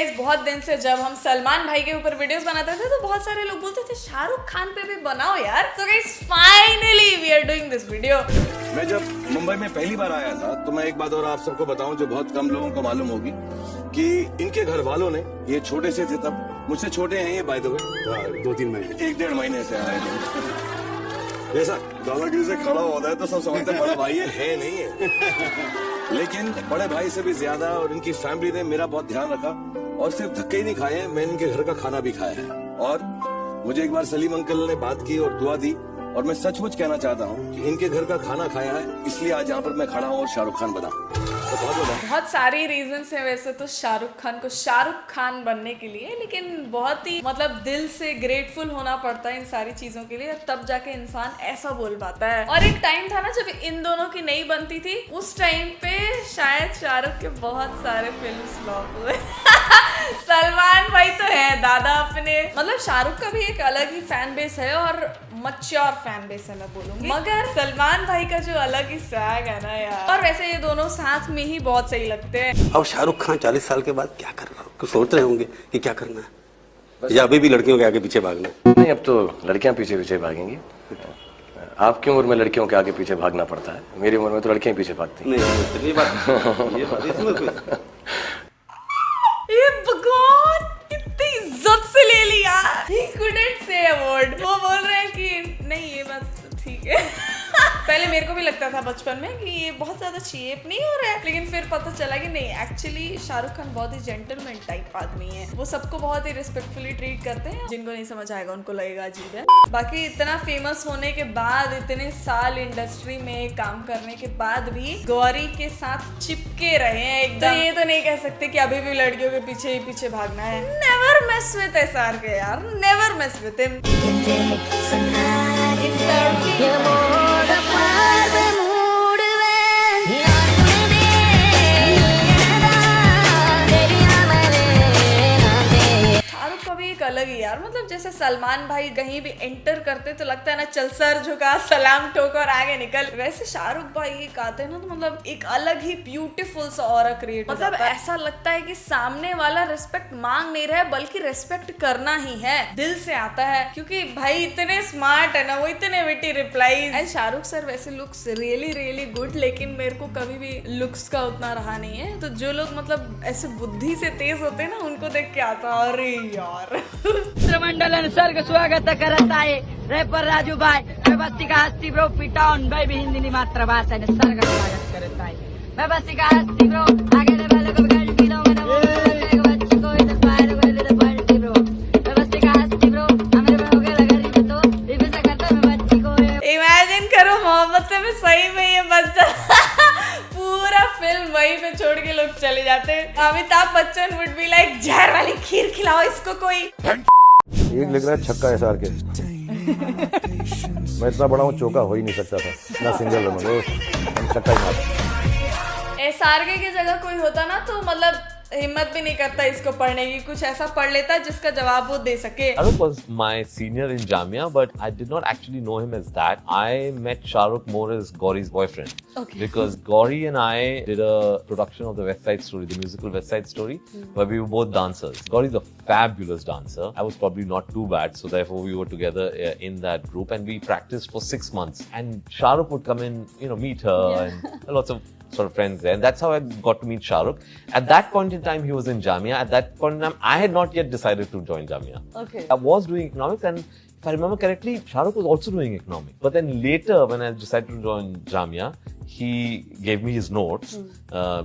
Guys बहुत दिन से जब हम सलमान भाई के ऊपर वीडियोस बनाते थे तो बहुत सारे लोग बोलते थे शाहरुख खान पे भी बनाओ यार। तो guys finally we are doing this video. मैं जब मुंबई में पहली बार आया था तो मैं एक बात और आप सबको बताऊं जो बहुत कम लोगों को मालूम होगी कि इनके घर वालों ने, ये छोटे से थे तब, मुझसे छोटे हैं ये बाय द वे, 2-3 महीने 1-1.5 महीने से आए थे। जैसा दादागिरी से खड़ा होता है तो सब समझते बड़ा भाई है नहीं है, लेकिन बड़े भाई से भी ज्यादा और इनकी फैमिली ने मेरा बहुत ध्यान रखा और सिर्फ धक्के ही नहीं खाए, मैं इनके घर का खाना भी खाया है। और मुझे एक बार सलीम अंकल ने बात की और दुआ दी और मैं सचमुच कहना चाहता हूँ कि इनके घर का खाना खाया है, इसलिए आज यहाँ पर मैं खड़ा हूँ और शाहरुख खान बना। तो बहुत सारी रीजंस हैं वैसे तो शाहरुख खान को शाहरुख खान बनने के लिए, लेकिन बहुत ही मतलब दिल से ग्रेटफुल होना पड़ता है इन सारी चीजों के लिए, तब जाके इंसान ऐसा बोल पाता है। और एक टाइम था ना जब इन दोनों की नहीं बनती थी, उस टाइम पे शायद शाहरुख के बहुत सारे फिल्म फ्लॉप हुए। सलमान भाई तो है दादा अपने, मतलब शाहरुख का भी एक अलग ही फैन बेस है और मच्योर फैन बेस है मैं बोलूंगी, मगर सलमान भाई का जो अलग ही स्वैग है ना यार। और वैसे ये दोनों साथ में ही बहुत सही लगते हैं। अब शाहरुख खान 40 साल के बाद क्या कर रहा है, सोच रहे होंगे कि क्या करना है, या अभी भी लड़कियों के आगे पीछे भागना है? नहीं, अब तो लड़कियां पीछे पीछे भागेंगी। आपकी उम्र में लड़कियों के आगे पीछे भागना पड़ता है, मेरी उम्र में तो लड़कियां पीछे भागती। नहीं, ये बात इसमें कोई ये भगवान इतनी इज्जत से ले लिया। He couldn't say a word। वो बोल रहे हैं कि नहीं ये बात तो ठीक है। पहले मेरे को भी लगता था बचपन में कि ये बहुत ज्यादा चीप नहीं हो रहा है, लेकिन फिर पता चला कि नहीं, एक्चुअली शाहरुख खान बहुत ही जेंटलमैन टाइप आदमी है। वो सबको बहुत ही रिस्पेक्टफुली ट्रीट करते हैं, जिनको नहीं समझ आएगा उनको लगेगा अजीब है। बाकी इतना फेमस होने के बाद, इतने साल इंडस्ट्री में काम करने के बाद भी गौरी के साथ चिपके रहे हैं एकदम। तो ये तो नहीं कह सकते कि अभी भी लड़कियों के पीछे ही पीछे भागना है। नेवर मेस विद एसआर के यार, नेवर मेस विद हिम। अलग ही यार, मतलब जैसे सलमान भाई कहीं भी एंटर करते तो लगता है ना चल सर झुका, सलाम ठोक और आगे निकल, वैसे शाहरुख भाई एक आते हैं ना तो मतलब एक अलग ही ब्यूटीफुल सा ऑरा क्रिएट, मतलब ऐसा लगता है कि सामने वाला रिस्पेक्ट मांग नहीं रहा है बल्कि रिस्पेक्ट करना ही है, दिल से आता है, क्योंकि भाई इतने स्मार्ट है ना वो, इतने witty replies. And Shahrukh sir वैसे लुक्स रियली रियली गुड, लेकिन मेरे को कभी भी लुक्स का उतना रहा नहीं है। तो जो लोग मतलब ऐसे बुद्धि से तेज होते हैं ना उनको देख के आता अरे यार। मंडलन सर्ग स्वागत करत आहे रॅपर राजू भाई, व्यवस्थिका हस्ती ब्रो पिटाउन बेबी हिंदी मातृभाषा ने सर्ग स्वागत करत आहे। व्यवस्थिका हस्ती ब्रो आगे लेवल को गलती लो मैंने बच्ची को इधर फायर को इधर पलटी ब्रो। व्यवस्थिका हस्ती ब्रो हमारे में हो गया लगा रही तो दिव्य से करता मैं बच्ची को। इमेजिन करो मोहब्बत से मैं सही में ये बच्चा पूरा फिल्म वहीं पे छोड़ के लोग चले जाते हैं। Amitabh Bachchan would be like जहर वाली खीर खिलाओ इसको कोई। एक लिख रहा है छक्का एसआर के। मैं इतना बड़ा हूँ, चौका हो ही नहीं सकता था ना, सिंगल रन हो छक्का ही मार। एसआरके की जगह कोई होता ना तो मतलब हिम्मत भी नहीं करता इसको पढ़ने की, कुछ ऐसा पढ़ लेता जिसका जवाब वो दे सके। Shahrukh was my senior in Jamia, but I did not actually know him as that. I met Shahrukh more as Gauri's boyfriend. Okay. Because Gauri and I did a production of the West Side Story, the musical West Side Story, where we were both dancers. Gauri's a fabulous dancer. I was probably not too bad, so therefore we were together in that group, and we practiced for 6 months. And Shahrukh would come in, meet her, and lots of sort of friends there, and that's how I got to meet Shahrukh. At that point in time, he was in Jamia. At that point in time, I had not yet decided to join Jamia. Okay. I was doing economics, and if I remember correctly, Shahrukh was also doing economics. But then later, when I decided to join Jamia, he gave me his notes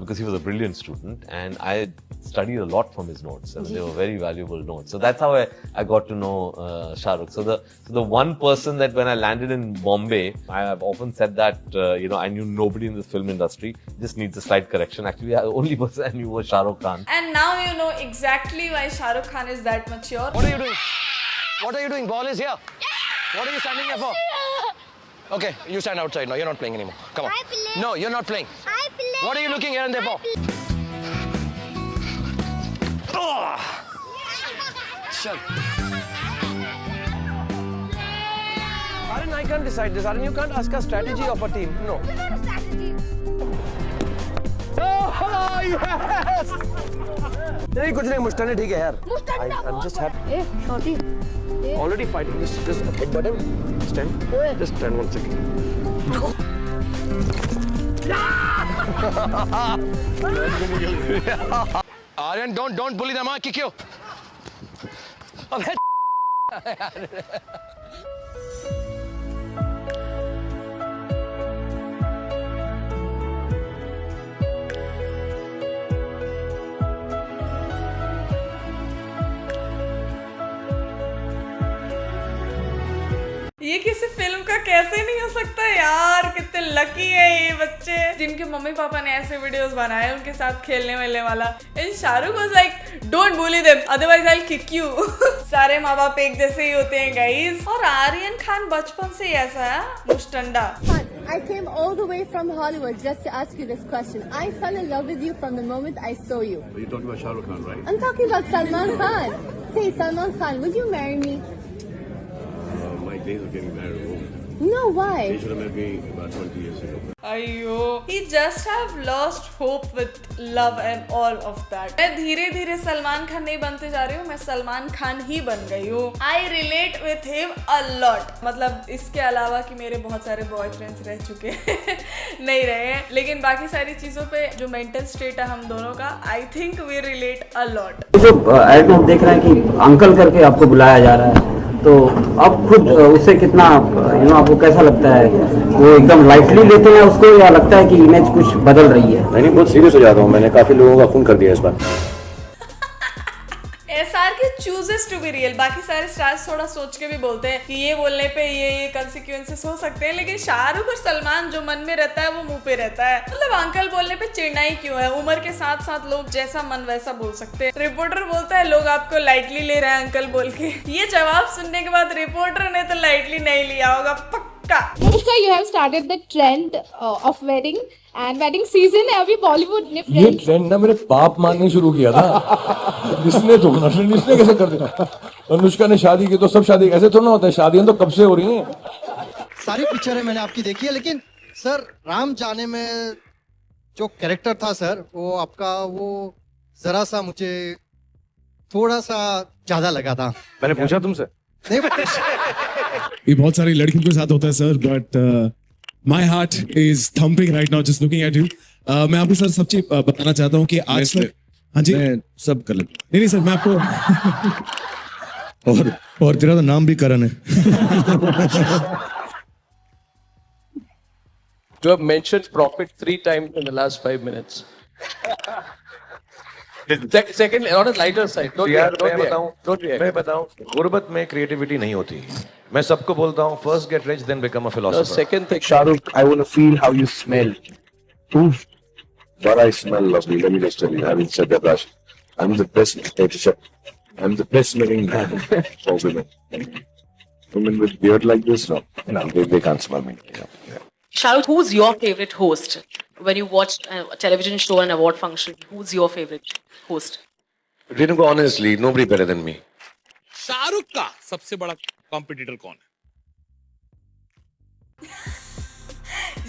because he was a brilliant student, and I studied a lot from his notes, and they were very valuable notes. So that's how I got to know Shahrukh. So the one person that when I landed in Bombay, I have often said that I knew nobody in the film industry, just needs a slight correction. Actually, the only person I knew was Shahrukh Khan. And now you know exactly why Shahrukh Khan is that mature. What are you doing? What are you doing? Ball is here. What are you standing here for? Okay, you stand outside now. You're not playing anymore. Come on. I play. No, you're not playing. I play. What are you looking here and there for? Shut. Arun, I can't decide this. Arun, you can't ask a strategy of a team. No. It's not a strategy. Oh, yes! नहीं कुछ नहीं, मुस्टन ठीक है यार। I'm just happy. छोटी Already fighting. Just headbutt him. Stand. Just stand 1 second. Aryan, don't bully them. Kick you. अबे ये किसी फिल्म का कैसे नहीं हो सकता यार, कितने लकी है ये बच्चे जिनके मम्मी पापा ने ऐसे वीडियोस बनाए उनके साथ खेलने मिलने वाला। And Shahrukh was like don't bully them otherwise I will kick you. सारे माँ बाप एक जैसे ही होते हैं गाइस। और आर्यन खान बचपन से ही ऐसा है मुस्टंडा। I came all the way from Hollywood just to ask you this question. I fell in love with you from the moment I saw you. You're talking about Shah Rukh Khan, right? I'm talking about Salman Khan. Say, Salman Khan, would you marry me? My days of getting married are over. No, why? They should have met me about 20 years ago. अयो he just have lost hope with love and all of that। मैं धीरे धीरे सलमान खान नहीं बनते जा रही हूँ, मैं सलमान खान ही बन गई हूँ। I relate with him a lot। मतलब इसके अलावा कि मेरे बहुत सारे बॉयफ्रेंड्स रह चुके हैं नहीं रहे हैं, लेकिन बाकी सारी चीजों पे जो मेंटल स्टेट है हम दोनों का, I think we relate a lot। जो ऐड में देख रहे हैं कि अंकल करके आपको बुलाया जा रहा है, तो आप खुद उससे कितना आपको कैसा लगता है? वो एकदम लाइटली लेते हैं उसको या लगता है कि इमेज कुछ बदल रही है? नहीं बहुत सीरियस हो जाता हूँ, मैंने काफी लोगों का खून कर दिया इस बार। SR के chooses to be real। बाकी सारे स्टार्स थोड़ा सोच के भी बोलते हैं कि ये बोलने पे ये कंसिक्वेंसेस हो सकते हैं, लेकिन शाहरुख और सलमान जो मन में रहता है वो मुंह पे रहता है। मतलब अंकल बोलने पे चिढ़ना ही क्यों है? उम्र के साथ साथ लोग जैसा मन वैसा बोल सकते हैं। रिपोर्टर बोलता है लोग आपको लाइटली ले रहे हैं अंकल बोल के। ये जवाब सुनने के बाद रिपोर्टर ने तो लाइटली नहीं लिया होगा पक्का। You have started the trend of wedding and wedding season है अभी बॉलीवुड ने। ये ट्रेंड ना मेरे बाप मारने शुरू किया था। इसने तो ना ट्रेंड इसने कैसे कर दिया? अनुष्का ने शादी की तो सब शादी ऐसे थोड़ा ना होता है, शादियां तो कब से हो रही हैं। सारी पिक्चरें मैंने आपकी देखी है, लेकिन सर राम जाने में जो कैरेक्टर था सर, वो आपका वो जरा सा मुझे थोड़ा सा ज्यादा लगा था। मैंने पूछा तुमसे? ये बहुत सारी लड़कियों के साथ होता है sir, but my heart is thumping right now just looking at you. मैं आपको सर सब चीज बताना चाहता हूँ कि आज तक हाँ जी मैं सब कर लेता हूँ। नहीं सर मैं आपको और तेरा तो नाम भी करण है। You have mentioned profit 3 times in the last 5 minutes. Second, on a lighter side. मैं बताऊं, गुर्बत में क्रिएटिविटी नहीं होती। मैं सबको बोलता हूँ first get rich then become a philosopher. Second thing, Shahrukh, I want to feel how you smell. But I smell lovely. Let me just tell you, having said that, Raj, I'm the best. I'm the best smelling man for women. Women with beard like this, no, they can't smell me. Shahrukh, who's your favorite host? When you watch a television show and award function, who's your favorite host? Renuka, honestly, nobody better than me. Shahrukh का सबसे बड़ा competitor कौन है?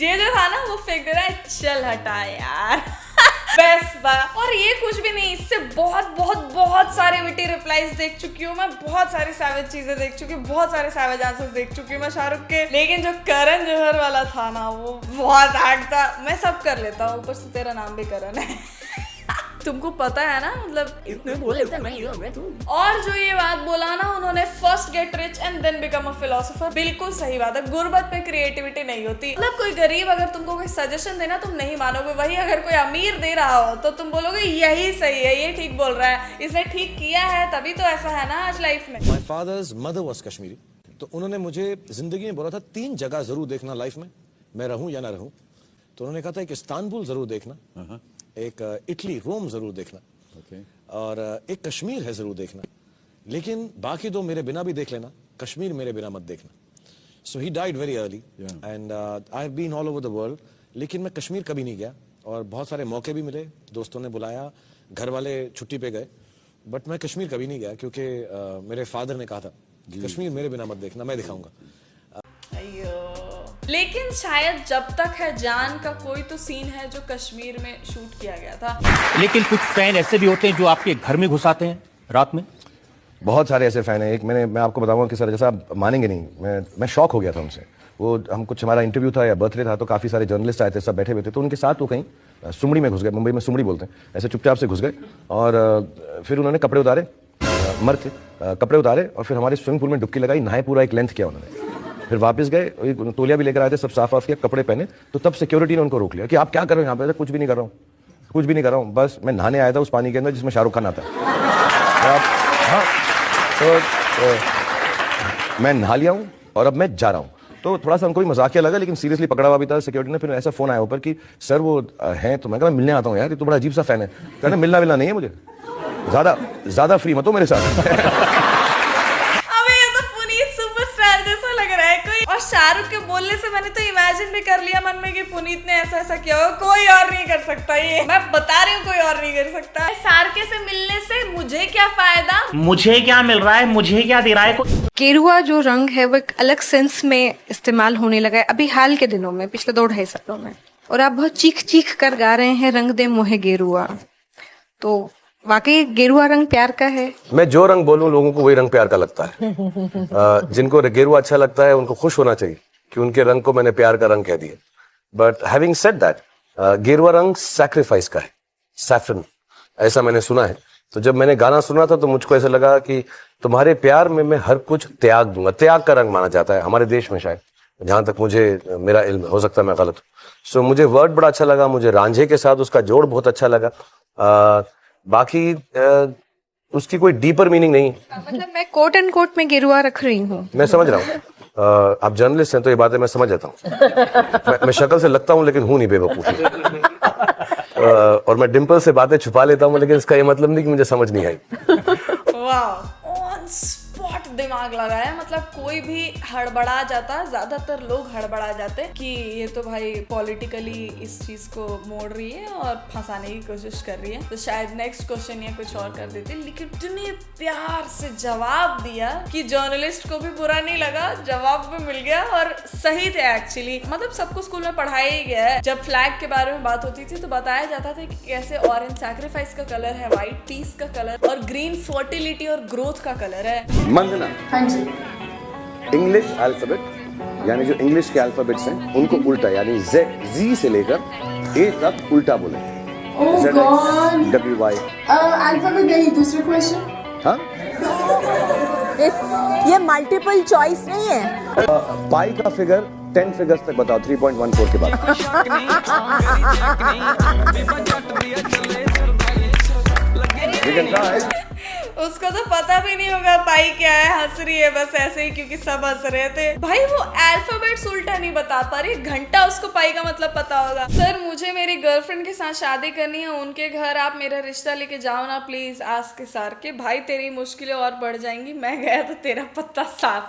ये जो था ना वो फेंक दे रहा है, चल हटा यार। बेस्ट बात। और ये कुछ भी नहीं, इससे बहुत बहुत बहुत सारे विटी रिप्लाईज देख चुकी हूँ मैं, बहुत सारी सैवेज चीजें देख चुकी हूँ, बहुत सारे सैवेज आंसर्स देख चुकी हूँ मैं शाहरुख के। लेकिन जो करण जौहर वाला था ना वो बहुत हार्ड था। मैं सब कर लेता हूँ, ऊपर से तेरा नाम भी करण है। तुमको पता है ना, मतलब इतने बोल लेते हैं। और जो ये बात बोला ना उन्होंने, first get rich and then become a philosopher, बिल्कुल सही बात है। गुर्बत में क्रिएटिविटी नहीं होती। मतलब कोई गरीब अगर तुमको कोई सजेशन देना तुम नहीं मानोगे, वही अगर कोई अमीर दे रहा हो तो तुम बोलोगे यही सही है, ये ठीक बोल रहा है, इसने ठीक किया है, तभी तो ऐसा है ना आज लाइफ में। My father's mother was Kashmiri, तो उन्होंने मुझे जिंदगी में बोला था 3 जगह जरूर देखना लाइफ में, मैं रहूं या ना रहूं। तो उन्होंने कहा था एक इस्तांबुल जरूर देखना, एक इटली रोम जरूर देखना, और एक कश्मीर है जरूर देखना, लेकिन बाकी 2 मेरे बिना भी देख लेना, कश्मीर मेरे बिना मत देखना। So he died very early and I have been all over the world, लेकिन मैं कश्मीर कभी नहीं गया। और बहुत सारे मौके भी मिले, दोस्तों ने बुलाया, घर वाले छुट्टी पे गए, बट मैं कश्मीर कभी नहीं गया क्योंकि मेरे फादर ने कहा था कश्मीर मेरे बिना मत देखना, मैं दिखाऊंगा। लेकिन शायद जब तक है जान का कोई तो सीन है जो कश्मीर में शूट किया गया था। लेकिन कुछ फैन ऐसे भी होते हैं जो आपके घर में घुस आते हैं रात में। बहुत सारे ऐसे फैन हैं। एक मैं आपको बताऊंगा कि सर, जैसा आप मानेंगे नहीं, मैं शॉक हो गया था उनसे। वो हम कुछ हमारा इंटरव्यू था या बर्थडे था, तो काफ़ी सारे जर्नलिस्ट आए थे, सब बैठे हुए थे, तो उनके साथ वो कहीं सुमड़ी में घुस गए। मुंबई में सुमड़ी बोलते हैं, ऐसे चुपचाप से घुस गए और फिर उन्होंने कपड़े उतारे, मर्द थे, कपड़े उतारे और फिर हमारे स्विमिंग पूल में डुबकी लगाई, नहाए, पूरा एक लेंथ किया उन्होंने। फिर वापस गए, तौलिया भी लेकर आए थे, सब साफ किया, कपड़े पहने, तो तब सिक्योरिटी ने उनको रोक लिया कि आप क्या कर रहे हो यहाँ पे। कुछ भी नहीं कर रहा हूँ, कुछ भी नहीं कर रहा हूँ, बस मैं नहाने आया था उस पानी के अंदर जिसमें शाहरुख खान आता है। हाँ, तो मैं नहा लिया हूँ और अब मैं जा रहा हूँ। तो थोड़ा सा उनको भी मजाकिया लगा, लेकिन सीरियसली पकड़ा हुआ भी था सिक्योरिटी ने। फिर ऐसा फोन आया ऊपर कि सर वो हैं, तो मैं कहा मिलने आता हूँ यार, ये तो बड़ा अजीब सा फैन है। कहना मिलना नहीं है मुझे, ज्यादा फ्री मत हो मेरे साथ। और शाहरुख के बोलने से मैंने तो इमेजिन भी कर लिया मन में कि पुनीत ने ऐसा किया होगा। कोई और नहीं कर सकता, ये मैं बता रही हूँ, कोई और नहीं कर सकता। सारके से मिलने से मुझे क्या फायदा, मुझे क्या मिल रहा है, मुझे क्या दे रहा है। गेरुआ जो रंग है वो एक अलग सेंस में इस्तेमाल होने लगा है अभी हाल के दिनों में, पिछले 2-2.5 सालों में। और आप बहुत चीख कर गा रहे हैं रंग दे मोहे गेरुआ, तो वाकई गेरुआ रंग प्यार का है। मैं जो रंग बोलूं लोगों को वही रंग प्यार का लगता है। जिनको गेरुआ अच्छा लगता है उनको खुश होना चाहिए कि उनके रंग को मैंने प्यार का रंग कह दिया। बट हैविंग सेड दैट, गेरुआ रंग सैक्रिफाइस का है, सैफरन, ऐसा मैंने सुना है। तो जब मैंने गाना सुना था तो मुझको ऐसा लगा कि तुम्हारे प्यार में मैं हर कुछ त्याग दूंगा। त्याग का रंग माना जाता है हमारे देश में, शायद जहां तक मुझे मेरा इल्म, हो सकता है मैं गलत हूं। सो मुझे वर्ड बड़ा अच्छा लगा, मुझे रांझे के साथ उसका जोड़ बहुत अच्छा लगा। बाकी उसकी कोई डीपर मीनिंग नहीं। मतलब मैं कोट एंड कोट में गेरुआ रख रही हूँ। मैं समझ रहा हूँ, आप जर्नलिस्ट हैं तो ये बातें मैं समझ जाता हूँ। मैं शक्ल से लगता हूँ लेकिन हूँ नहीं बेवकूफ। और मैं डिम्पल से बातें छुपा लेता हूँ, लेकिन इसका ये मतलब नहीं कि मुझे समझ नहीं आई। वाह, ऑन स्पॉट दिमाग लगाया। मतलब कोई भी हड़बड़ा जाता, ज्यादातर लोग हड़बड़ा जाते कि ये तो भाई पॉलिटिकली इस चीज को मोड़ रही है और फंसाने की कोशिश कर रही है, तो शायद नेक्स्ट क्वेश्चन या कुछ और कर देती। लेकिन तूने प्यार से जवाब दिया कि जर्नलिस्ट को भी बुरा नहीं लगा, जवाब भी मिल गया और सही थे एक्चुअली। मतलब सबको स्कूल में पढ़ाया ही गया है। जब फ्लैग के बारे में बात होती थी तो बताया जाता था कि कैसे ऑरेंज सैक्रिफाइस का कलर है, व्हाइट पीस का कलर और ग्रीन फर्टिलिटी और ग्रोथ का कलर है। मंदना, हाँ जी, इंग्लिश अल्फाबेट यानी जो इंग्लिश के अल्फाबेट्स हैं उनको उल्टा, यानी जी से लेकर ए तक उल्टा बोले। WY अल्फाबेट नहीं, दूसरा क्वेश्चन। हाँ, ये मल्टीपल चॉइस नहीं है। पाई का फिगर 10 फिगर्स तक बताओ 3.14 के बाद। उसको तो पता भी नहीं होगा पाई क्या है, हंस रही है बस ऐसे ही क्योंकि सब हंस रहे थे। भाई वो अल्फाबेट्स उल्टा नहीं बता पा रही, घंटा उसको पाई का मतलब पता होगा। सर मुझे मेरी गर्लफ्रेंड के साथ शादी करनी है, उनके घर आप मेरा रिश्ता लेके जाओ ना प्लीज। आज के सार के भाई तेरी मुश्किलें और बढ़ जाएंगी, मैं गया तो तेरा पत्ता साफ।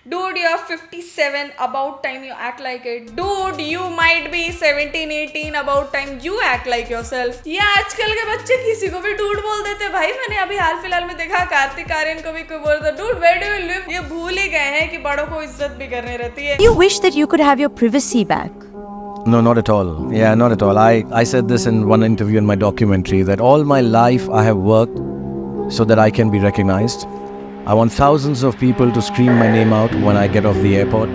Dude, you are 57. About time you act like it. Dude, you might be 17, 18. About time you act like yourself. ये आजकल के बच्चे किसी को भी डूड बोल देते भाई। मैंने अभी हाल फिलहाल में देखा कार्तिक आर्यन को भी कोई बोलता dude where do you live? ये भूल ही गए हैं कि बड़ों को इज्जत भी करनी रहती है। You wish that you could have your privacy back. No, not at all. Yeah, not at all. I said this in one interview in my documentary that all my life I have worked so that I can be recognized. I want thousands of people to scream my name out when I get off the airport.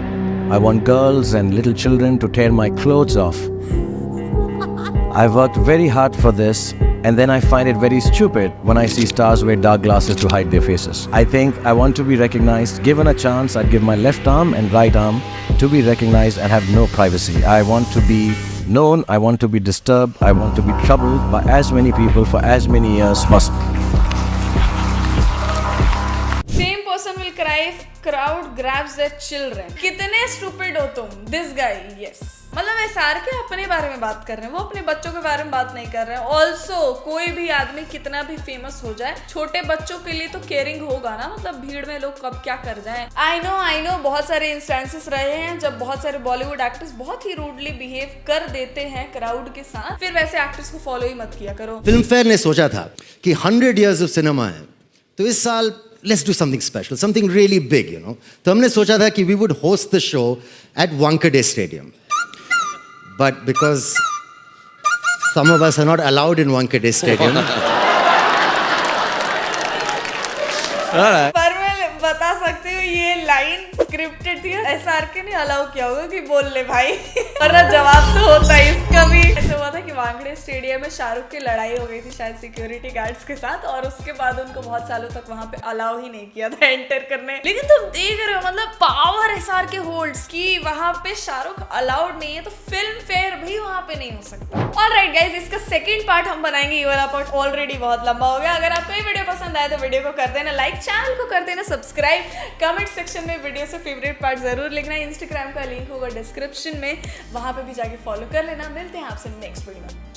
I want girls and little children to tear my clothes off. I've worked very hard for this, and then I find it very stupid when I see stars wear dark glasses to hide their faces. I think I want to be recognized. Given a chance, I'd give my left arm and right arm to be recognized and have no privacy. I want to be known, I want to be disturbed, I want to be troubled by as many people for as many years possible. Cry if crowd grabs their children. कितने stupid हो तुम? This guy, yes. मतलब SR के अपने बारे में बात कर रहे हैं, वो अपने बच्चों के बारे में बात नहीं कर रहे हैं। ऑल्सो कोई भी आदमी कितना भी फेमस हो जाए, छोटे बच्चों के लिए तो केयरिंग होगा ना। मतलब भीड़ में लोग कब क्या कर जाएं। आई नो बहुत सारे इंस्टेंसेस रहे हैं जब बहुत सारे बॉलीवुड एक्टर्स बहुत ही रूडली बिहेव कर देते हैं क्राउड के साथ। फिर वैसे एक्टर्स को फॉलो ही मत किया करो। फिल्म फेयर ने सोचा था कि 100 years of cinema है, तो इस साल let's do something special, something really big, you know. तो हमने सोचा था कि we would host the show at Wankhede Stadium. But because some of us are not allowed in Wankhede Stadium. पर मैं बता सकती हूँ ये लाइन स्क्रिप्टेड थी, SRK ने अलाउ किया होगा कि बोल ले भाई, वरना जवाब तो होता है इसका भी। ऐसा हुआ था कि वांगड़े स्टेडियम में शाहरुख की लड़ाई हो गई थी शायद सिक्योरिटी गार्ड्स के साथ, और उसके बाद उनको बहुत सालों तक वहां पे अलाउ ही नहीं किया था एंटर करने। लेकिन तुम देख रहे हो मतलब पावर SRK होल्ड्स की वहां पे शाहरुख अलाउड नहीं है, तो फिल्म फेयर भी वहां पे नहीं हो सकता। ऑलराइट गाइस, इसका सेकंड पार्ट हम बनाएंगे, ये वाला पार्ट ऑलरेडी बहुत लंबा हो गया। अगर आपको ये वीडियो पसंद आए तो वीडियो को कर देना लाइक, चैनल को कर देना सब्सक्राइब, कमेंट सेक्शन में वीडियो से फेवरेट पार्ट जरूर लिखना, इंस्टाग्राम का लिंक होगा डिस्क्रिप्शन में, वहां पे भी जाके फॉलो कर लेना। मिलते हैं आपसे नेक्स्ट वीडियो में।